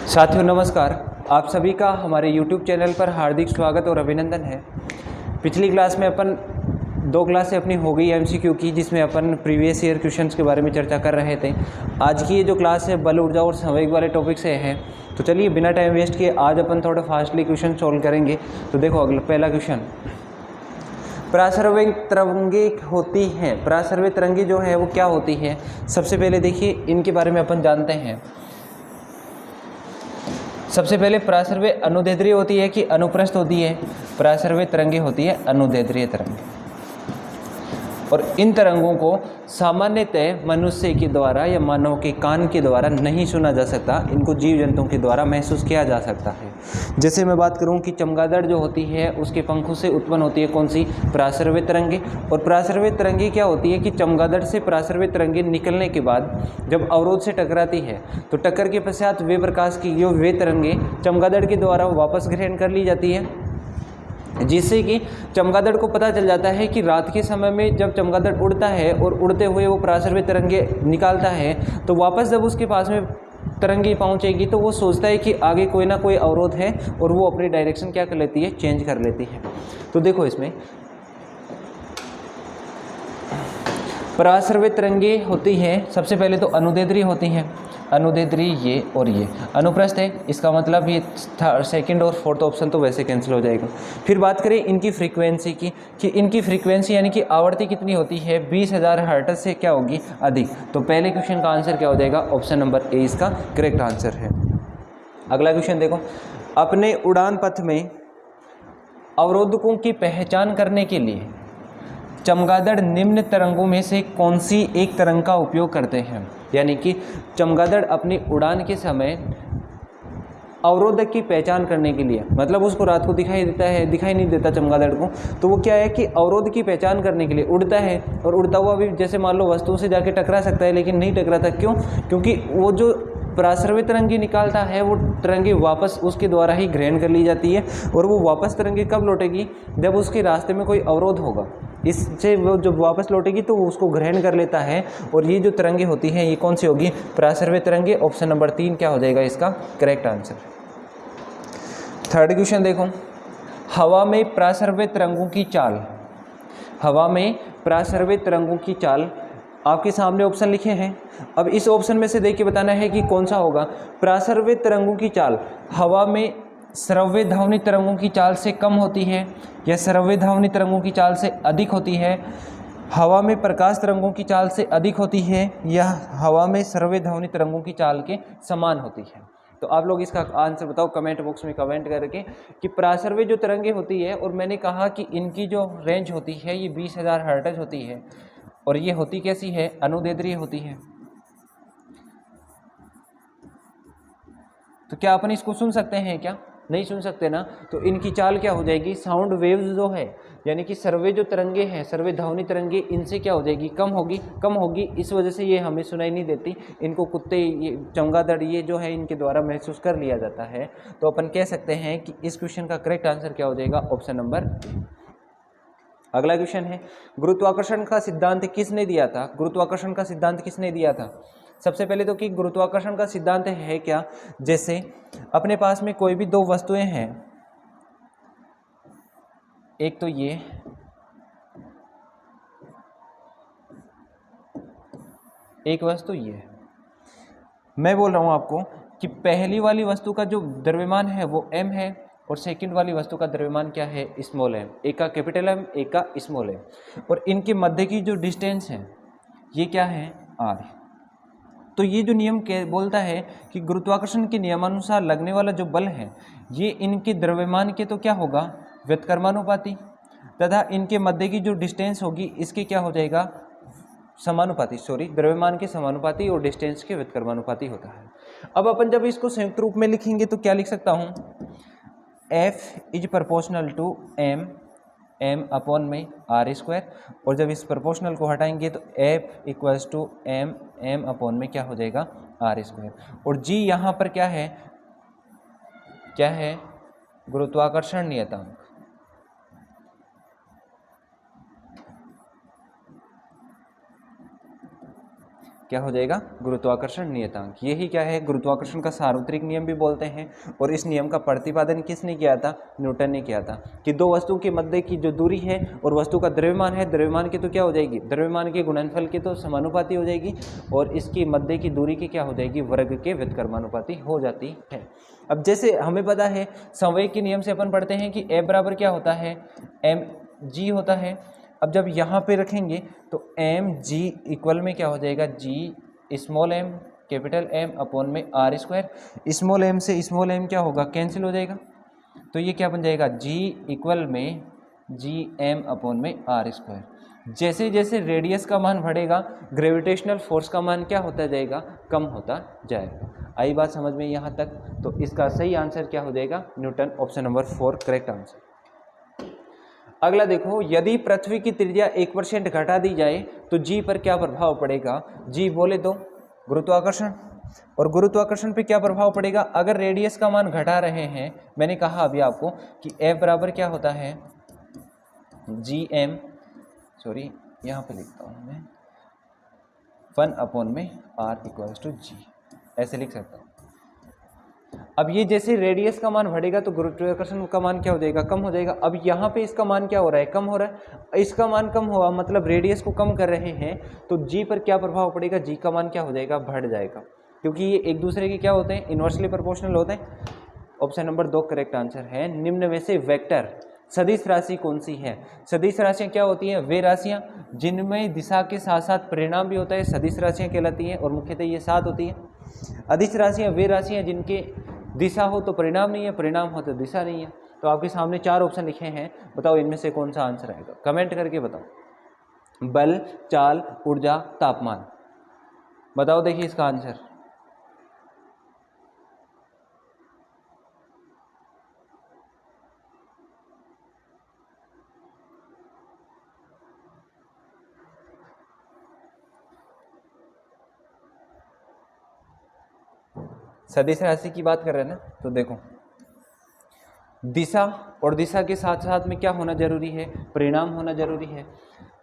साथियों नमस्कार। आप सभी का हमारे YouTube चैनल पर हार्दिक स्वागत और अभिनंदन है। पिछली क्लास में अपन 2 क्लासें अपनी हो गई MCQ की, जिसमें अपन प्रीवियस ईयर क्वेश्चंस के बारे में चर्चा कर रहे थे। आज की ये जो क्लास है बल ऊर्जा और संवेग वाले टॉपिक से है। तो चलिए बिना टाइम वेस्ट किए आज अपन थोड़ा फास्टली क्वेश्चन सॉल्व करेंगे। तो देखो अगला पहला क्वेश्चन, परासरवेग तरंगे होती हैं। परासरवेग तरंगे जो है वो क्या होती है, सबसे पहले देखिए इनके बारे में अपन जानते हैं। सबसे पहले परासरवेग अनुदैर्ध्य होती है कि अनुप्रस्थ होती है। परासरवेग तरंगे होती है अनुदैर्ध्य तरंगे, और इन तरंगों को सामान्यतः मनुष्य के द्वारा या मानव के कान के द्वारा नहीं सुना जा सकता, इनको जीव जंतुओं के द्वारा महसूस किया जा सकता है। जैसे मैं बात करूं कि चमगादड़ जो होती है उसके पंखों से उत्पन्न होती है कौन सी, परासरवेग तरंगे। और परासरवेग तरंगे क्या होती है कि चमगादड़ से परासरवेग तरंगे निकलने के बाद जब अवरोध से टकराती है तो टक्कर के पश्चात वे प्रकाश की जो वे तरंगे चमगादड़ के द्वारा वापस ग्रहण कर ली जाती है, जिससे कि चमगादड़ को पता चल जाता है कि रात के समय में जब चमगादड़ उड़ता है और उड़ते हुए वो परासरवेग तरंगे निकालता है तो वापस जब उसके पास में तरंगे पहुंचेगी तो वो सोचता है कि आगे कोई ना कोई अवरोध है और वो अपनी डायरेक्शन क्या कर लेती है, चेंज कर लेती है। तो देखो इसमें परासरवेग तरंगे होती हैं, सबसे पहले तो अनुदैर्ध्य होती हैं। अनुदैर्ध्य ये और ये अनुप्रस्थ है, इसका मतलब ये सेकंड और फोर्थ ऑप्शन तो वैसे कैंसिल हो जाएगा। फिर बात करें इनकी फ्रीक्वेंसी की, कि इनकी फ्रीक्वेंसी यानी कि आवृत्ति कितनी होती है, 20,000 हर्ट्ज से क्या होगी, अधिक। तो पहले क्वेश्चन का आंसर क्या हो जाएगा, ऑप्शन नंबर ए इसका करेक्ट आंसर है। अगला क्वेश्चन देखो, अपने उड़ान पथ में अवरोधकों की पहचान करने के लिए चमगादड़ निम्न तरंगों में से कौन सी एक तरंग का उपयोग करते हैं। यानी कि चमगादड़ अपनी उड़ान के समय अवरोधक की पहचान करने के लिए, मतलब उसको रात को दिखाई नहीं देता चमगादड़ को, तो वो क्या है कि अवरोध की पहचान करने के लिए उड़ता है, और उड़ता हुआ भी जैसे मान लो वस्तुओं से जाके टकरा सकता है लेकिन नहीं टकराता। क्यों? क्योंकि वो जो परासरवेग तरंगे निकालता है वो तरंगे वापस उसके द्वारा ही ग्रहण कर ली जाती है, और वो वापस तरंगे कब लौटेगी, जब उसके रास्ते में कोई अवरोध होगा। इससे वो जब वापस लौटेगी तो वो उसको ग्रहण कर लेता है, और ये जो तरंगे होती हैं ये कौन सी होगी, परासरवेग तरंगे। ऑप्शन नंबर 3 क्या हो जाएगा इसका करेक्ट आंसर। थर्ड क्वेश्चन देखो, हवा में परासरवेग तरंगों की चाल। हवा में परासरवेग तरंगों की चाल आपके सामने ऑप्शन लिखे हैं। अब इस ऑप्शन में से देख के बताना है कि कौन सा होगा। परासरवेग तरंगों की चाल हवा में श्रव्य ध्वनि तरंगों की चाल से कम होती है या श्रव्य ध्वनि तरंगों की चाल से अधिक होती है, हवा में प्रकाश तरंगों की चाल से अधिक होती है, या हवा में श्रव्य ध्वनि तरंगों की चाल के समान होती है। तो आप लोग इसका आंसर बताओ कमेंट बॉक्स में कमेंट करके कि परासरवेग जो तरंगे होती है, और मैंने कहा कि इनकी जो रेंज होती है ये 20,000 हर्ट्ज होती है, और ये होती कैसी है, अनुदैर्ध्य होती है। तो क्या अपन इसको सुन सकते हैं, क्या नहीं सुन सकते ना। तो इनकी चाल क्या हो जाएगी, साउंड वेव्स जो है यानी कि सर्वे जो तरंगे हैं, सर्वे ध्वनि तरंगे, इनसे क्या हो जाएगी, कम होगी। इस वजह से ये हमें सुनाई नहीं देती, इनको कुत्ते, ये चमगादड़, ये जो है इनके द्वारा महसूस कर लिया जाता है। तो अपन कह सकते हैं कि इस क्वेश्चन का करेक्ट आंसर क्या हो जाएगा, ऑप्शन नंबर। अगला क्वेश्चन है, गुरुत्वाकर्षण का सिद्धांत किसने दिया था। गुरुत्वाकर्षण का सिद्धांत किसने दिया था। सबसे पहले तो कि गुरुत्वाकर्षण का सिद्धांत है क्या, जैसे अपने पास में कोई भी 2 वस्तुएं हैं, एक तो ये, एक वस्तु ये। मैं बोल रहा हूं आपको कि पहली वाली वस्तु का जो द्रव्यमान है वो m है, और सेकंड वाली वस्तु का द्रव्यमान क्या है, स्मॉल m। एक का कैपिटल M, एक का स्मॉल m, और इनके मध्य की जो डिस्टेंस है ये क्या है, r। तो ये जो नियम बोलता है कि गुरुत्वाकर्षण के नियमानुसार लगने वाला जो बल है ये इनके द्रव्यमान के तो क्या होगा, व्युत्क्रमानुपाती, तथा इनके मध्य की जो डिस्टेंस होगी इसके क्या हो जाएगा, समानुपाती, द्रव्यमान के समानुपाती और डिस्टेंस के व्युत्क्रमानुपाती होता है। अब अपन जब इसको संयुक्त रूप में लिखेंगे तो क्या लिख सकता हूँ, F is proportional to m upon में r², और जब इस प्रोपोर्शनल को हटाएंगे तो F equals to m upon में क्या हो जाएगा, r²। और g यहाँ पर क्या है, गुरुत्वाकर्षण नियतांक। क्या हो जाएगा, गुरुत्वाकर्षण नियतांक। यही क्या है, गुरुत्वाकर्षण का सार्वत्रिक नियम भी बोलते हैं। और इस नियम का प्रतिपादन किसने किया था, न्यूटन ने किया था, कि दो वस्तु के मध्य की जो दूरी है और वस्तु का द्रव्यमान है, द्रव्यमान की तो क्या हो जाएगी, द्रव्यमान के गुणनफल की तो समानुपाती हो जाएगी, और इसकी मध्य की दूरी की क्या हो जाएगी, वर्ग के व्युत्क्रमानुपाती हो जाती है। अब जैसे हमें पता है संवेग के नियम से अपन पढ़ते हैं कि F बराबर क्या होता है, mg होता है। अब जब यहाँ पे रखेंगे तो mg इक्वल में क्या हो जाएगा, g small m capital M upon में r स्क्वायर। स्मॉल m से स्मॉल m क्या होगा, कैंसिल हो जाएगा, तो ये क्या बन जाएगा, g इक्वल में जी m अपॉन में r स्क्वायर। जैसे जैसे रेडियस का मान बढ़ेगा ग्रेविटेशनल फोर्स का मान क्या होता जाएगा, कम होता जाएगा। आई बात समझ में यहाँ तक। तो इसका सही आंसर क्या हो जाएगा, Newton, option number 4 correct answer. अगला देखो, यदि पृथ्वी की त्रिज्या 1% घटा दी जाए तो जी पर क्या प्रभाव पड़ेगा। जी बोले तो गुरुत्वाकर्षण, और गुरुत्वाकर्षण पे क्या प्रभाव पड़ेगा, अगर रेडियस का मान घटा रहे हैं, मैंने कहा अभी आपको कि F बराबर क्या होता है, जी एम, सॉरी यहाँ पे लिखता हूँ मैं 1 अपॉन में R इक्वल्स टू जी, ऐसे लिख सकता हूँ। अब ये जैसे रेडियस का मान बढ़ेगा तो गुरुत्वाकर्षण का मान क्या हो जाएगा, कम हो जाएगा। अब यहाँ पे इसका मान क्या हो रहा है, कम हो रहा है। इसका मान कम हुआ मतलब रेडियस को कम कर रहे हैं, तो जी पर क्या प्रभाव पड़ेगा, जी का मान क्या हो जाएगा, बढ़ जाएगा, क्योंकि ये एक दूसरे के क्या होते हैं, इन्वर्सली प्रोपोर्शनल होते हैं। ऑप्शन नंबर 2 करेक्ट आंसर है। निम्न में से वेक्टर सदिश राशि कौन सी है। सदिश राशियाँ क्या होती हैं, वे राशियाँ जिनमें दिशा के साथ साथ परिणाम भी होता है, सदिश राशियाँ कहलाती हैं, और मुख्यतः ये 7 होती हैं। अदिश राशियाँ वे राशियाँ जिनके दिशा हो तो परिणाम नहीं है, परिणाम हो तो दिशा नहीं है। तो आपके सामने 4 ऑप्शन लिखे हैं, बताओ इनमें से कौन सा आंसर आएगा, कमेंट करके बताओ। बल, चाल, ऊर्जा, तापमान, बताओ देखिए इसका आंसर। सदिश राशि की बात कर रहे हैं ना, तो देखो दिशा, और दिशा के साथ साथ में क्या होना जरूरी है, परिणाम होना जरूरी है।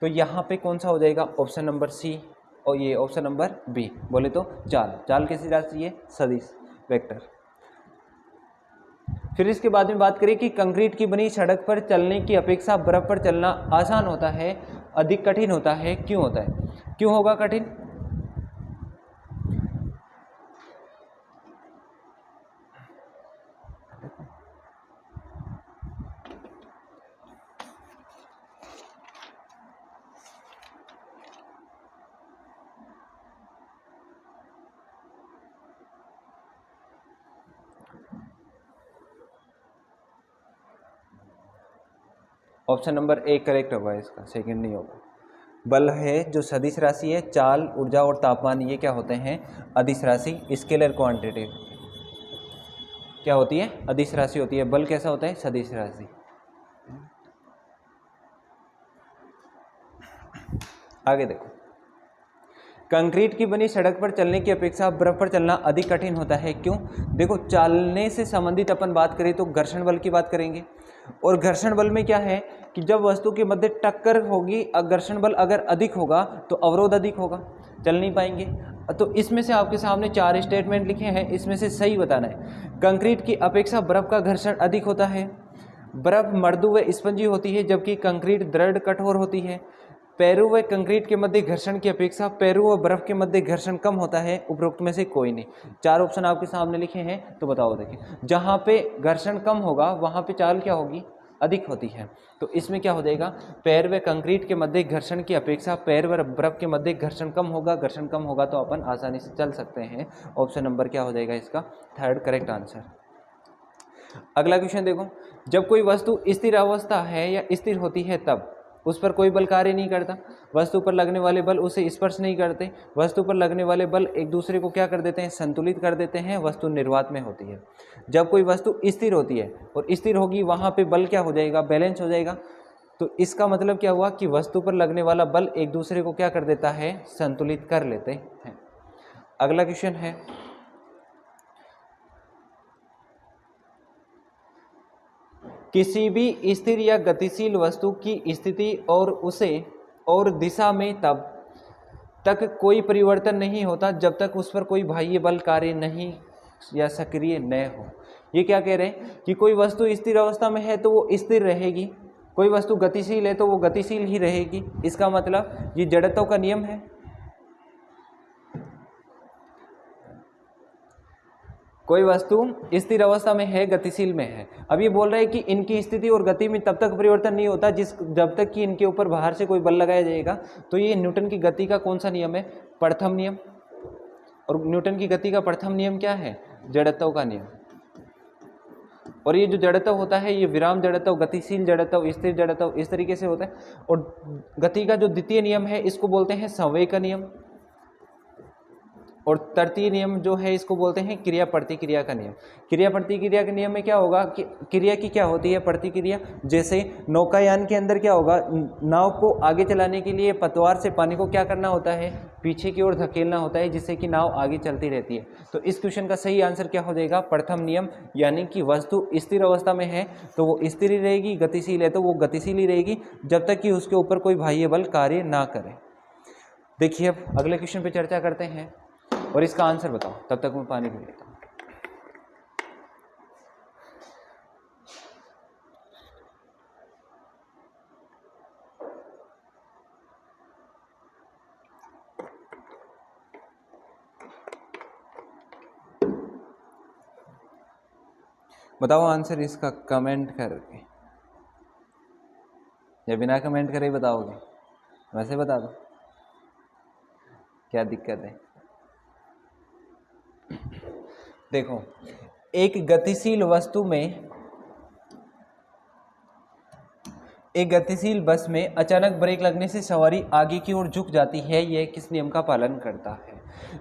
तो यहाँ पे कौन सा हो जाएगा, ऑप्शन नंबर सी, और ये ऑप्शन नंबर बी बोले तो चाल। चाल कैसी राशि है, सदिश, वेक्टर। फिर इसके बाद में बात करें कि कंक्रीट की बनी सड़क पर चलने की अपेक्षा बर्फ पर चलना आसान होता है, अधिक कठिन होता है, क्यों होता है, क्यों होगा कठिन। ऑप्शन नंबर 1 करेक्ट होगा इसका, सेकंड नहीं होगा। बल है जो सदिश राशि है, चाल, ऊर्जा और तापमान ये क्या होते हैं, अदिश राशि, स्केलर क्वांटिटी क्या होती है, अदिश राशि होती है। बल कैसा होता है, सदिश राशि। आगे देखो, कंक्रीट की बनी सड़क पर चलने की अपेक्षा बर्फ पर चलना अधिक कठिन होता है, क्यों। देखो चालने से संबंधित अपन बात करें तो घर्षण बल की बात करेंगे, और घर्षण बल में क्या है कि जब वस्तु के मध्य टक्कर होगी, घर्षण बल अगर अधिक होगा तो अवरोध अधिक होगा, चल नहीं पाएंगे। तो इसमें से आपके सामने 4 स्टेटमेंट लिखे हैं, इसमें से सही बताना है। कंक्रीट की अपेक्षा बर्फ का घर्षण अधिक होता है, बर्फ मृदु व स्पंजी होती है जबकि कंक्रीट दृढ़ कठोर होती है। पेरू व कंक्रीट के मध्य घर्षण की अपेक्षा पेरू व बर्फ के मध्य घर्षण कम होता है, उपरोक्त में से कोई नहीं। 4 ऑप्शन आपके सामने लिखे हैं, तो बताओ देखिए, जहाँ पे घर्षण कम होगा वहाँ पे चाल क्या होगी, अधिक होती है। तो इसमें क्या हो जाएगा, पैर व कंक्रीट के मध्य घर्षण की अपेक्षा पैर व बर्फ के मध्य घर्षण कम होगा, घर्षण कम होगा तो अपन आसानी से चल सकते हैं। ऑप्शन नंबर क्या हो जाएगा इसका, 3rd करेक्ट आंसर। अगला क्वेश्चन देखो, जब कोई वस्तु स्थिर अवस्था है या स्थिर होती है तब उस पर कोई बल कार्य नहीं करता, वस्तु पर लगने वाले बल उसे स्पर्श नहीं करते, वस्तु पर लगने वाले बल एक दूसरे को क्या कर देते हैं, संतुलित कर देते हैं, वस्तु निर्वात में होती है। जब कोई वस्तु स्थिर होती है और स्थिर होगी वहाँ पे बल क्या हो जाएगा, बैलेंस हो जाएगा। तो इसका मतलब क्या हुआ कि वस्तु पर लगने वाला बल एक दूसरे को क्या कर देता है, संतुलित कर लेते हैं। अगला क्वेश्चन है, किसी भी स्थिर या गतिशील वस्तु की स्थिति और उसे और दिशा में तब तक कोई परिवर्तन नहीं होता जब तक उस पर कोई बाह्य बल कार्य नहीं या सक्रिय न हो। ये क्या कह रहे हैं कि कोई वस्तु स्थिर अवस्था में है तो वो स्थिर रहेगी, कोई वस्तु गतिशील है तो वो गतिशील ही रहेगी। इसका मतलब ये जड़त्व का नियम है। कोई वस्तु स्थिर अवस्था में है, गतिशील में है। अब ये बोल रहे हैं कि इनकी स्थिति और गति में तब तक परिवर्तन नहीं होता जब तक कि इनके ऊपर बाहर से कोई बल लगाया जाएगा। तो ये न्यूटन की गति का कौन सा नियम है? प्रथम नियम। और न्यूटन की गति का प्रथम नियम क्या है? जड़त्व का नियम। और ये जो जड़त्व होता है ये विराम जड़त्व, गतिशील जड़त्व, स्थिर जड़त्व, इस तरीके से होता है। और गति का जो द्वितीय नियम है इसको बोलते हैं संवेग का नियम। और तृतीय नियम जो है इसको बोलते हैं क्रिया प्रतिक्रिया का नियम। क्रिया प्रतिक्रिया के नियम में क्या होगा कि क्रिया की क्या होती है? प्रतिक्रिया। जैसे नौकायान के अंदर क्या होगा, नाव को आगे चलाने के लिए पतवार से पानी को क्या करना होता है? पीछे की ओर धकेलना होता है, जिससे कि नाव आगे चलती रहती है। तो इस क्वेश्चन का सही आंसर क्या हो जाएगा? प्रथम नियम। यानी कि वस्तु स्थिर अवस्था में है तो वो स्थिर ही रहेगी, गतिशील है तो वो गतिशील ही रहेगी जब तक कि उसके ऊपर कोई बाह्य बल कार्य ना करे। देखिए अब अगले क्वेश्चन पे चर्चा करते हैं और इसका आंसर बताओ, तब तक मैं पानी पी लेता हूँ। बताओ आंसर इसका कमेंट करके, या बिना कमेंट करे ही बताओगे? वैसे बता दो, क्या दिक्कत है? देखो, एक गतिशील वस्तु में, एक गतिशील बस में अचानक ब्रेक लगने से सवारी आगे की ओर झुक जाती है। यह किस नियम का पालन करता है?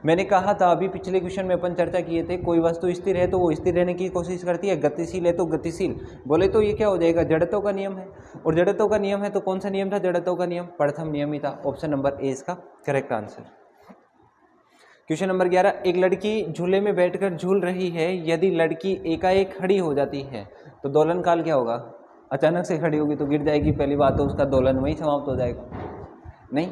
मैंने कहा था अभी पिछले क्वेश्चन में अपन चर्चा किए थे, कोई वस्तु स्थिर है तो वो स्थिर रहने की कोशिश करती है, गतिशील है तो गतिशील। बोले तो ये क्या हो जाएगा? जड़त्व का नियम है। और जड़त्व का नियम है तो कौन सा नियम था? जड़त्व का नियम प्रथम नियम ही था। ऑप्शन नंबर ए इसका करेक्ट आंसर। क्वेश्चन नंबर 11, एक लड़की झूले में बैठकर झूल रही है। यदि लड़की एकाएक खड़ी हो जाती है तो दोलन काल क्या होगा? अचानक से खड़ी होगी तो गिर जाएगी, पहली बात तो उसका दोलन वहीं समाप्त हो जाएगा। नहीं,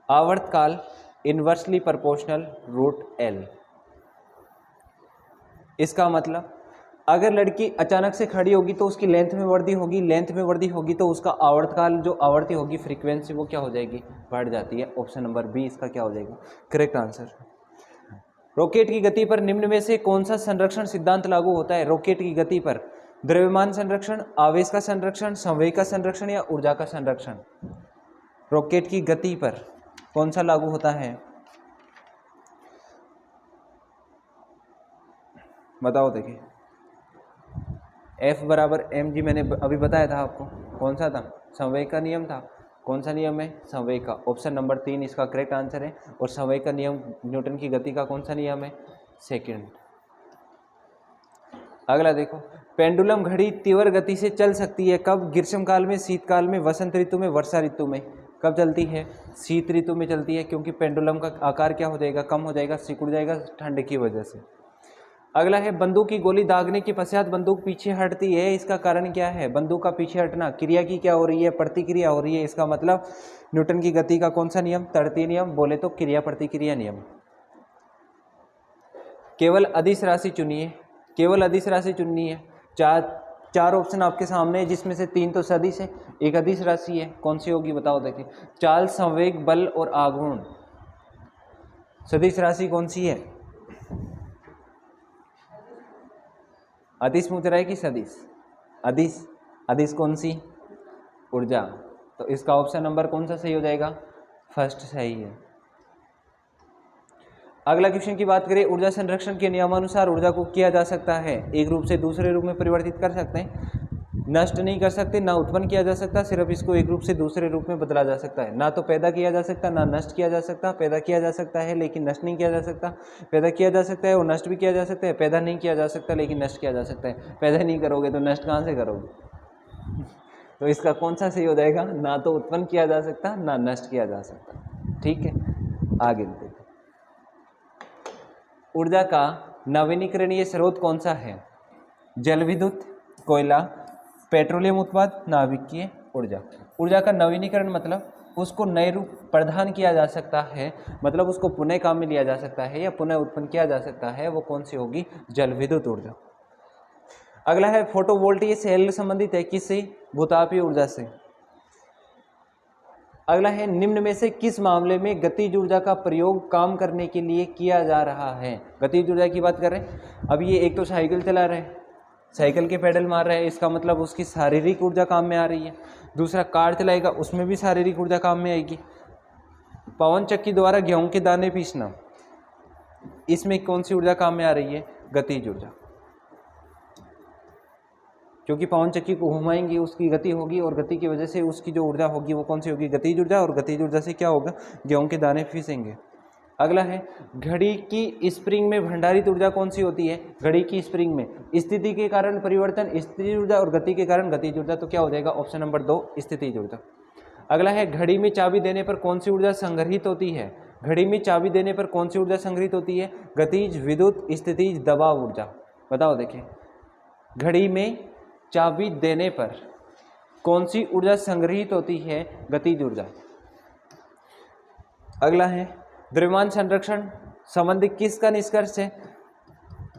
आवर्तकाल इनवर्सली प्रोपोर्शनल रूट एल। इसका मतलब अगर लड़की अचानक से खड़ी होगी तो उसकी लेंथ में वृद्धि होगी, लेंथ में वृद्धि होगी तो उसका आवर्तकाल, जो आवर्ती होगी फ्रीक्वेंसी, वो क्या हो जाएगी? बढ़ जाती है। ऑप्शन नंबर बी इसका क्या हो जाएगा? Correct answer. रॉकेट की गति पर निम्न में से कौन सा संरक्षण सिद्धांत लागू होता है? रॉकेट की गति पर द्रव्यमान संरक्षण, आवेश का संरक्षण, संवेग का संरक्षण या ऊर्जा का संरक्षण? रॉकेट की गति पर कौन सा लागू होता है? बताओ। देखिए F बराबर mg, मैंने अभी बताया था आपको, कौन सा था? संवेग का नियम था। कौन सा नियम है? संवेग का। ऑप्शन नंबर 3 इसका करेक्ट आंसर है। और संवेग का नियम न्यूटन की गति का कौन सा नियम है? सेकंड। अगला देखो, पेंडुलम घड़ी तीव्र गति से चल सकती है कब? ग्रीष्मकाल में, शीतकाल में, वसंत ऋतु में, वर्षा ऋतु में। कब चलती है? शीत ऋतु में चलती है, क्योंकि पेंडुलम का आकार क्या हो जाएगा? कम हो जाएगा, सिकुड़ जाएगा ठंड की वजह से। अगला है, बंदूक की गोली दागने के पश्चात बंदूक पीछे हटती है, इसका कारण क्या है? बंदूक का पीछे हटना क्रिया की क्या हो रही है? प्रतिक्रिया हो रही है। इसका मतलब न्यूटन की गति का कौन सा नियम? तृतीय नियम। बोले तो क्रिया प्रतिक्रिया नियम। केवल अदिश राशि चुनिए, केवल अदिश राशि चुननी है। चार ऑप्शन आपके सामने है, जिसमें से 3 तो सदिश है, एक अदिश राशि है। कौन सी होगी बताओ? देखिए, चाल, संवेग, बल और आघूर्ण। सदिश राशि कौन सी है? अदिश पूछ रहा है कि सदिश? अदिश। अदिश कौन सी? ऊर्जा। तो इसका ऑप्शन नंबर कौन सा सही हो जाएगा? फर्स्ट सही है। अगला क्वेश्चन की बात करें, ऊर्जा संरक्षण के नियमानुसार ऊर्जा को किया जा सकता है, एक रूप से दूसरे रूप में परिवर्तित कर सकते हैं, नष्ट नहीं कर सकते, ना उत्पन्न किया जा सकता, सिर्फ इसको एक रूप से दूसरे रूप में बदला जा सकता है। ना तो पैदा किया जा सकता, ना नष्ट किया जा सकता। पैदा किया जा सकता है लेकिन नष्ट नहीं किया जा सकता, पैदा किया जा सकता है और नष्ट भी किया जा सकता है, पैदा नहीं किया जा सकता लेकिन नष्ट किया जा सकता है। पैदा नहीं करोगे तो नष्ट कहाँ से करोगे? तो इसका कौन सा सही हो जाएगा? ना तो उत्पन्न किया जा सकता, ना नष्ट किया जा सकता। ठीक है, आगे देखो, ऊर्जा का नवीनीकरणीय स्रोत कौन सा है? जल विद्युत, कोयला, पेट्रोलियम उत्पाद, नाभिकीय ऊर्जा। ऊर्जा का नवीनीकरण मतलब उसको नए रूप प्रदान किया जा सकता है, मतलब उसको पुनः काम में लिया जा सकता है या पुनः उत्पन्न किया जा सकता है, वो कौन सी होगी? जल विद्युत ऊर्जा। अगला है फोटोवोल्टिक सेल संबंधित है किससे? भूतापीय ऊर्जा से। अगला है निम्न में से किस मामले में गतिज ऊर्जा का प्रयोग काम करने के लिए किया जा रहा है? गतिज ऊर्जा की बात कर रहे हैं। अब ये एक तो साइकिल चला रहे हैं, साइकिल के पेडल मार रहे हैं, इसका मतलब उसकी शारीरिक ऊर्जा काम में आ रही है। दूसरा कार चलाएगा, उसमें भी शारीरिक ऊर्जा काम में आएगी। पवन चक्की द्वारा गेहूं के दाने पीसना, इसमें कौन सी ऊर्जा काम में आ रही है? गतिज ऊर्जा, क्योंकि पवन चक्की को घुमाएंगे उसकी गति होगी और गति की वजह से उसकी जो ऊर्जा होगी वो कौन सी होगी? गतिज ऊर्जा। और गतिज ऊर्जा से क्या होगा? गेहूं के दाने पीसेंगे। अगला है घड़ी की स्प्रिंग में भंडारित ऊर्जा कौन सी होती है? घड़ी की स्प्रिंग में स्थिति के कारण परिवर्तन स्थितिज ऊर्जा और गति के कारण गतिज ऊर्जा। तो क्या हो जाएगा? ऑप्शन नंबर 2 स्थितिज ऊर्जा। अगला है घड़ी में चाबी देने पर कौन सी ऊर्जा संग्रहित होती है? घड़ी में चाबी देने पर कौन सी ऊर्जा संग्रहित होती है? गतिज, विद्युत, स्थितिज, दबाव ऊर्जा। बताओ, देखिए घड़ी में चाबी देने पर कौन सी ऊर्जा संग्रहित होती है? गतिज ऊर्जा। अगला है द्रव्यमान संरक्षण संबंधी किसका निष्कर्ष है?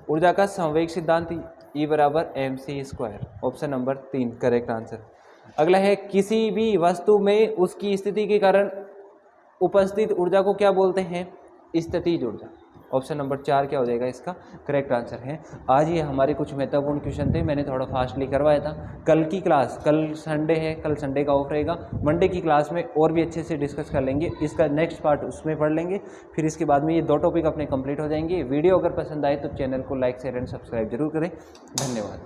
ऊर्जा का संवेग सिद्धांत, E बराबर mc²। Option number 3 correct answer. अगला है किसी भी वस्तु में उसकी स्थिति के कारण उपस्थित ऊर्जा को क्या बोलते हैं? स्थितिज ऊर्जा। ऑप्शन नंबर 4 क्या हो जाएगा इसका? करेक्ट आंसर है। आज ये हमारे कुछ महत्वपूर्ण क्वेश्चन थे, मैंने थोड़ा फास्टली करवाया था। कल की क्लास, कल संडे है, कल संडे का ऑफ रहेगा, मंडे की क्लास में और भी अच्छे से डिस्कस कर लेंगे, इसका नेक्स्ट पार्ट उसमें पढ़ लेंगे। फिर इसके बाद में ये 2 टॉपिक अपने कंप्लीट हो जाएंगे। वीडियो अगर पसंद आए तो चैनल को लाइक, शेयर एंड सब्सक्राइब जरूर करें। धन्यवाद।